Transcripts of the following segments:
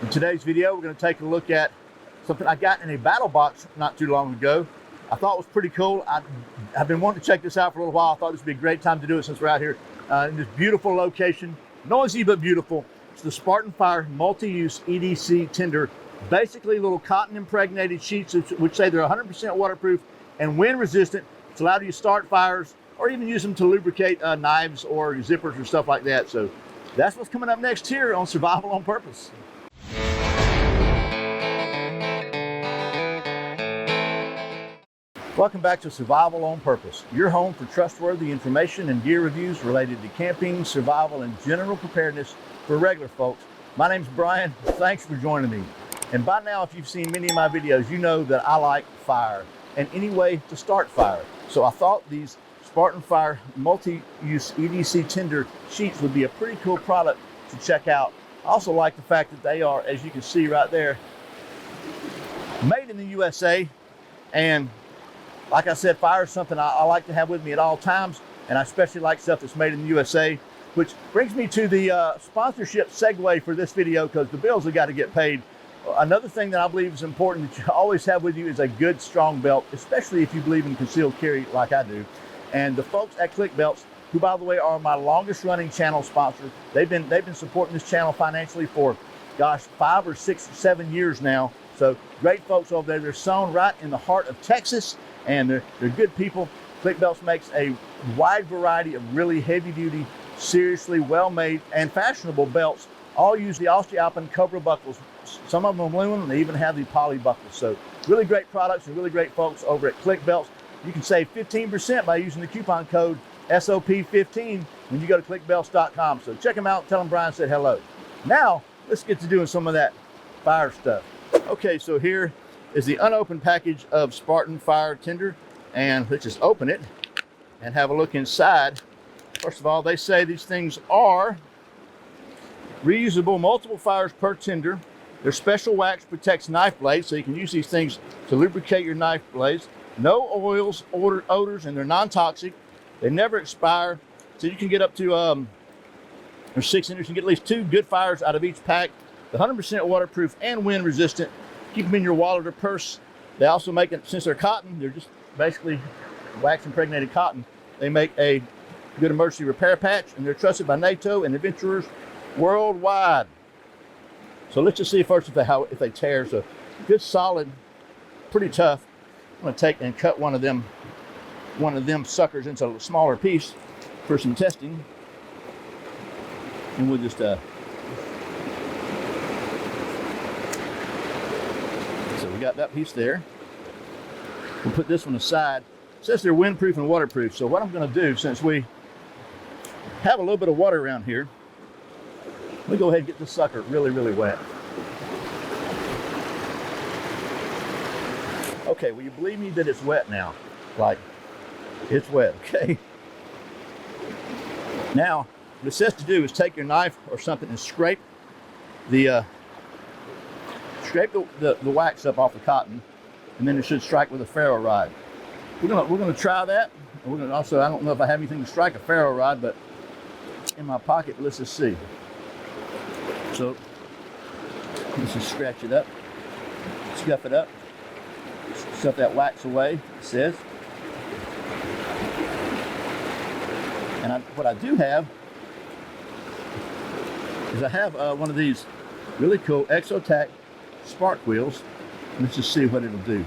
In today's video, we're going to take a look at something I got in a battle box not too long ago. I thought it was pretty cool. I've been wanting to check this out for a little while. I thought this would be a great time to do it since we're out here in this beautiful location. Noisy but beautiful. It's the Spartan Fire multi-use EDC Tinder. Basically little cotton impregnated sheets which say they're 100% waterproof and wind resistant. It's allowed you to start fires or even use them to lubricate knives or zippers or stuff like that. So that's what's coming up next here on Survival on Purpose. Welcome back to Survival on Purpose, your home for trustworthy information and gear reviews related to camping, survival, and general preparedness for regular folks. My name's Brian. Thanks for joining me. And by now, if you've seen many of my videos, you know that I like fire and any way to start fire. So I thought these Spartan Fire multi-use EDC Tinder sheets would be a pretty cool product to check out. I also like the fact that they are, as you can see right there, made in the USA. And like I said, fire is something I like to have with me at all times, and I especially like stuff that's made in the USA, which brings me to the sponsorship segue for this video, because the bills have got to get paid. Another thing that I believe is important that you always have with you is a good, strong belt, especially if you believe in concealed carry like I do. And the folks at Click Belts, who by the way are my longest running channel sponsor, they've been supporting this channel financially for, gosh, 5 or 6 or 7 years now. So great folks over there. They're sewn right in the heart of Texas, and they're good people. Click Belts makes a wide variety of really heavy duty, seriously well-made and fashionable belts. All use the Austrialpen cover buckles. Some of them aluminum, and they even have the poly buckles. So really great products and really great folks over at Click Belts. You can save 15% by using the coupon code SOP15 when you go to clickbelts.com. So check them out, tell them Brian said hello. Now, let's get to doing some of that fire stuff. Okay, so here is the unopened package of Spartan Fire Tinder, and let's just open it and have a look inside. First of all, they say these things are reusable, multiple fires per Tinder. Their special wax protects knife blades, so you can use these things to lubricate your knife blades. No oils, odors, and they're non-toxic. They never expire, so you can get up to they're 6 inches. You can get at least 2 good fires out of each pack. They're 100% waterproof and wind resistant. Keep them in your wallet or purse. They also make it, since they're cotton, they're just basically wax impregnated cotton. They make a good emergency repair patch, and they're trusted by NATO and adventurers worldwide. So let's just see first if they tear. So good, solid, pretty tough. I'm going to take and cut one of them suckers into a smaller piece for some testing, and we'll just so we got that piece there. We'll put this one aside. It says they're windproof and waterproof. So what I'm going to do, since we have a little bit of water around here, let me go ahead and get this sucker really, really wet. Okay, will you believe me that it's wet now? Like, it's wet, okay? Now, what it says to do is take your knife or something and scrape the wax up off the cotton, and then it should strike with a ferro rod. We're gonna try that. We're gonna also, I don't know if I have anything to strike a ferro rod, but in my pocket, let's just see. So let's just scratch it up, scuff it up, stuff that wax away, it says. And what I do have is I have one of these really cool Exotec spark wheels. Let's just see what it'll do.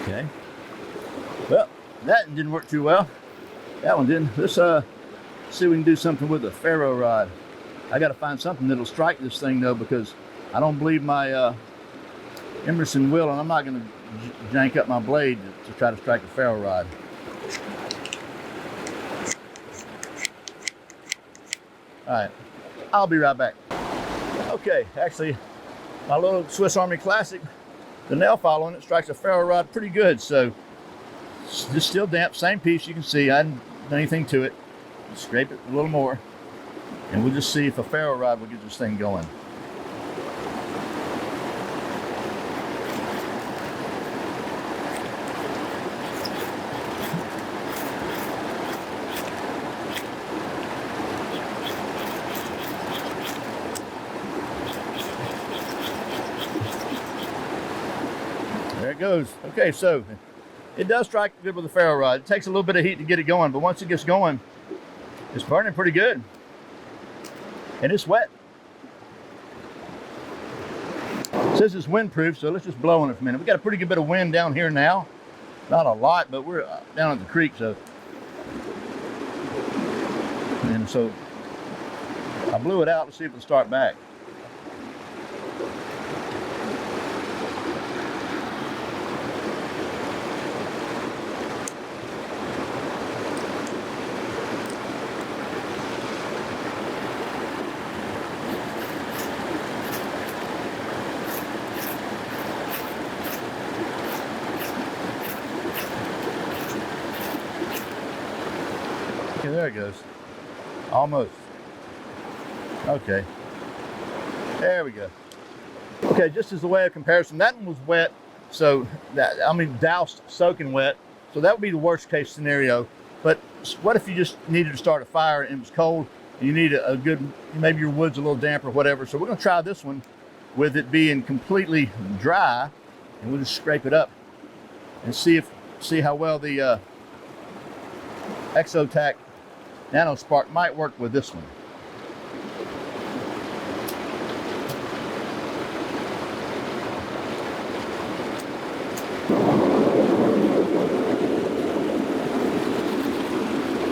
Okay. Well, that didn't work too well. That one didn't. Let's see if we can do something with a ferro rod. I got to find something that'll strike this thing though, because I don't believe my Emerson will, and I'm not going to jank up my blade to try to strike a ferro rod. All right, I'll be right back. Okay, actually, my little Swiss Army Classic, the nail file on it strikes a ferro rod pretty good. So it's just still damp, same piece. You can see I hadn't done anything to it. Scrape it a little more, and we'll just see if a ferro rod will get this thing going. There it goes. Okay, so it does strike good with a ferro rod. It takes a little bit of heat to get it going, but once it gets going, it's burning pretty good. And it's wet. It says it's windproof, so let's just blow on it for a minute. We got a pretty good bit of wind down here now. Not a lot, but we're down at the creek, so. And so I blew it out to see if it'll start back. Okay, there it goes. Almost. Okay. There we go. Okay, just as a way of comparison, that one was wet. So, doused, soaking wet. So that would be the worst case scenario. But what if you just needed to start a fire and it was cold and you need a good, maybe your wood's a little damp or whatever. So we're going to try this one with it being completely dry, and we'll just scrape it up and see how well the Exotec Nano Spark might work with this one.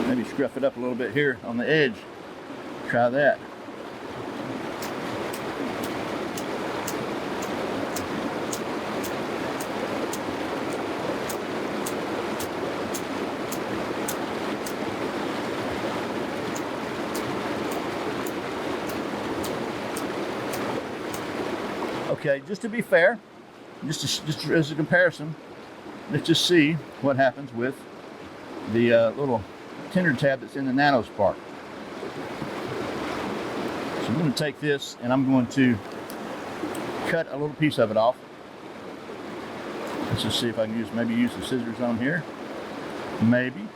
Maybe scruff it up a little bit here on the edge. Try that. Okay, just to be fair, just as a comparison, let's just see what happens with the little Tinder tab that's in the Nano Spark. So I'm going to take this and I'm going to cut a little piece of it off. Let's just see if I can maybe use the scissors on here. Maybe.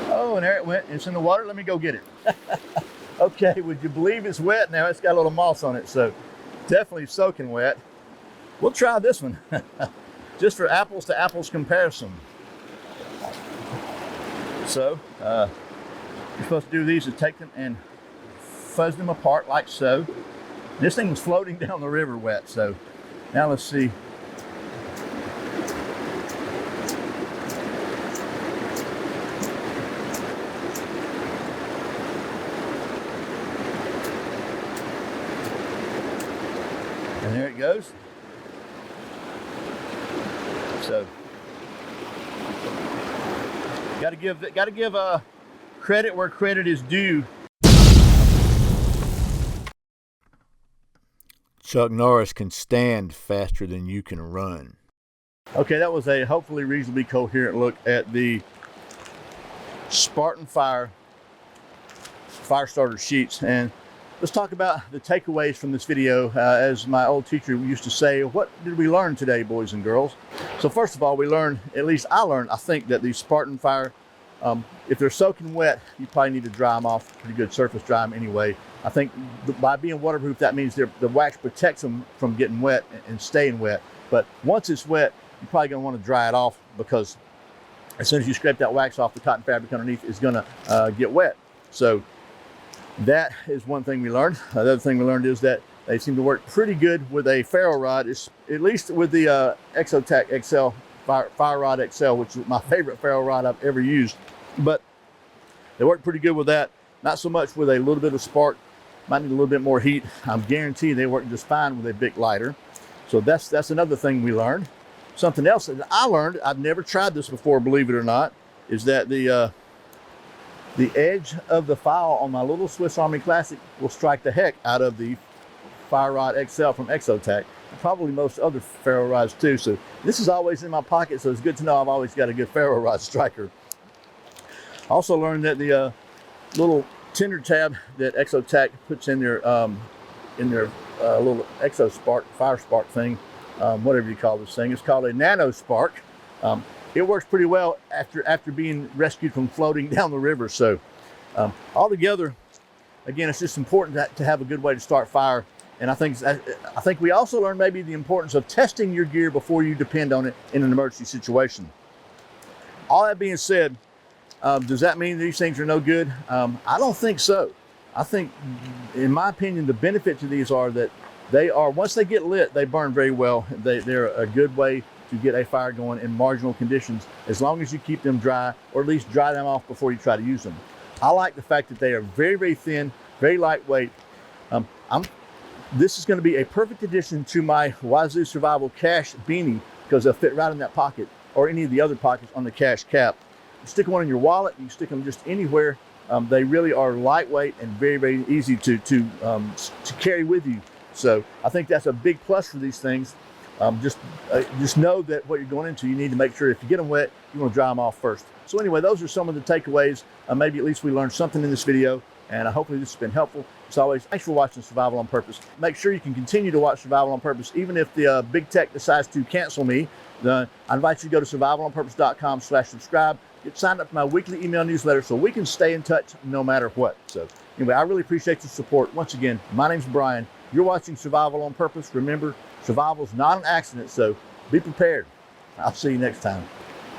Oh, and there it went. It's in the water. Let me go get it. Okay, would you believe it's wet now? It's got a little moss on it, so definitely soaking wet. We'll try this one, just for apples to apples comparison. So, you're supposed to do these is take them and fuzz them apart like so. This thing was floating down the river wet, so now let's see. And there it goes. So, gotta give credit where credit is due. Chuck Norris can stand faster than you can run. Okay, that was a hopefully reasonably coherent look at the Spartan Fire starter sheets, and let's talk about the takeaways from this video. As my old teacher used to say, what did we learn today, boys and girls? So first of all, we learned, at least I think that these Spartan Fire, if they're soaking wet, you probably need to dry them off, pretty good surface dry them anyway. I think by being waterproof, that means the wax protects them from getting wet and staying wet. But once it's wet, you're probably gonna wanna dry it off, because as soon as you scrape that wax off, the cotton fabric underneath is gonna get wet. So that is one thing we learned. The other thing we learned is that they seem to work pretty good with a ferro rod, at least with the Exotec XL, Fire Rod XL, which is my favorite ferro rod I've ever used. But they work pretty good with that. Not so much with a little bit of spark. Might need a little bit more heat. I'm guaranteed they work just fine with a big lighter. So that's another thing we learned. Something else that I learned, I've never tried this before, believe it or not, is that the The edge of the file on my little Swiss Army Classic will strike the heck out of the Fire Rod XL from Exotec, probably most other ferro rods too. So this is always in my pocket, so it's good to know I've always got a good ferro rod striker. Also learned that the little Tinder tab that Exotec puts in their little Exo Spark, fire spark thing, whatever you call this thing, it's called a Nano Spark. It works pretty well after being rescued from floating down the river. So altogether, again, it's just important to have a good way to start fire. And I think we also learned maybe the importance of testing your gear before you depend on it in an emergency situation. All that being said, does that mean these things are no good? I don't think so. I think, in my opinion, the benefit to these are that they are, once they get lit, they burn very well. They're a good way to get a fire going in marginal conditions, as long as you keep them dry, or at least dry them off before you try to use them. I like the fact that they are very, very thin, very lightweight. This is going to be a perfect addition to my Wazoo Survival Cache beanie, because they'll fit right in that pocket or any of the other pockets on the cache cap. You stick one in your wallet, you can stick them just anywhere. They really are lightweight and very, very easy to carry with you. So I think that's a big plus for these things. Just know that what you're going into, you need to make sure if you get them wet, you want to dry them off first. So anyway, those are some of the takeaways. Maybe at least we learned something in this video, and hopefully this has been helpful. As always, thanks for watching Survival on Purpose. Make sure you can continue to watch Survival on Purpose, even if the big tech decides to cancel me. I invite you to go to survivalonpurpose.com/subscribe. Get signed up for my weekly email newsletter so we can stay in touch no matter what. So anyway, I really appreciate your support. Once again, my name's Brian. You're watching Survival on Purpose. Remember, survival's not an accident, so be prepared. I'll see you next time.